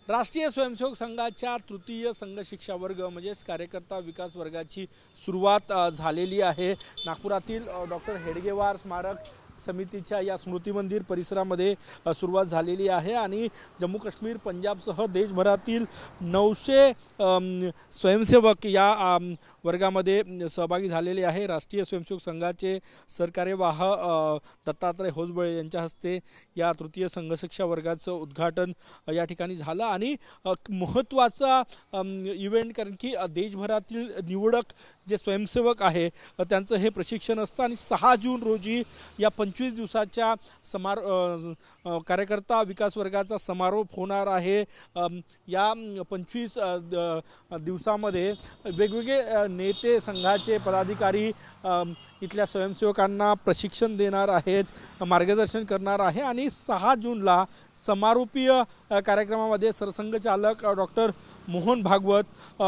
राष्ट्रीय स्वयंसेवक संघाच्या तृतीय संघ शिक्षा वर्ग म्हणजेच कार्यकर्ता विकास वर्गाची सुरुवात झालेली आहे। नागपुरातील डॉक्टर हेडगेवार स्मारक समितीच्या या स्मृती मंदिर परिसरामध्ये सुरुवात झालेली आहे आणि जम्मू काश्मीर पंजाबसह देशभरातील 900 स्वयंसेवक या वर्गामध्ये सहभागी झालेले आहे। राष्ट्रीय स्वयंसेवक संघाचे सरकार्यवाह दत्तात्रय होसबळे यांच्या हस्ते या तृतीय संघ शिक्षा वर्गाचं उद्घाटन या ठिकाणी झालं आणि महत्त्वाचा इव्हेंट, कारण की देशभरातील निवडक जे स्वयंसेवक आहे त्यांचं हे प्रशिक्षण असतं आणि 6 जून रोजी या 25 दिवसाच्या कार्यकर्ता विकास वर्गाचा समारोप होणार आहे। या 25 दिवसामध्ये वेगवेगळे नेते, संघाचे पदाधिकारी इथल्या स्वयंसेवकांना प्रशिक्षण देणार आहेत, मार्गदर्शन करणार आहे आणि 6 जूनला समारोपीय कार्यक्रमामध्ये सरसंघचालक डॉक्टर मोहन भागवत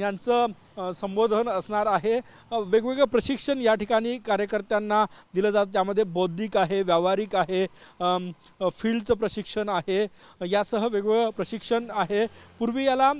यांचं संबोधन असणार आहे। वेगवेगळे प्रशिक्षण या ठिकाणी कार्यकर्त्यांना दिलं जातं, त्यामध्ये बौद्धिक आहे, व्यावहारिक आहे, फील्डचं प्रशिक्षण आहे, यासह वेगवेगळं प्रशिक्षण आहे। पूर्वी याला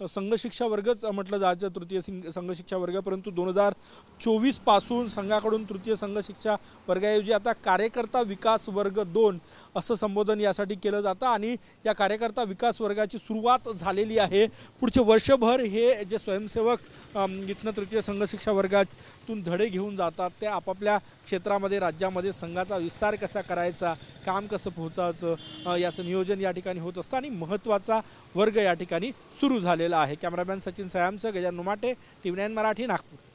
संघ शिक्षा वर्गच म्हटलं जायचं, तृतीय संघ शिक्षा वर्ग, परंतु 2024 पासून संघाकडून तृतीय संघ शिक्षा वर्गाऐवजी आता कार्यकर्ता विकास वर्ग 2 असं संबोधन यासाठी केलं जातं आणि या कार्यकर्ता विकास वर्गाची सुरुवात झालेली आहे। पुढचे वर्षभर हे जे स्वयंसेवक इथनं तृतीय संघ शिक्षा वर्गातून धडे घेऊन जातात, ते आपापल्या क्षेत्रामध्ये, राज्यामध्ये संघाचा विस्तार कसा करायचा, काम कसं पोहोचायचं याचं नियोजन या ठिकाणी होत असतं आणि महत्त्वाचा वर्ग या ठिकाणी सुरू झालेला आहे। कॅमेरामॅन सचिन सयामसह गजानन नुमाटे, TV9 मराठी, नागपूर।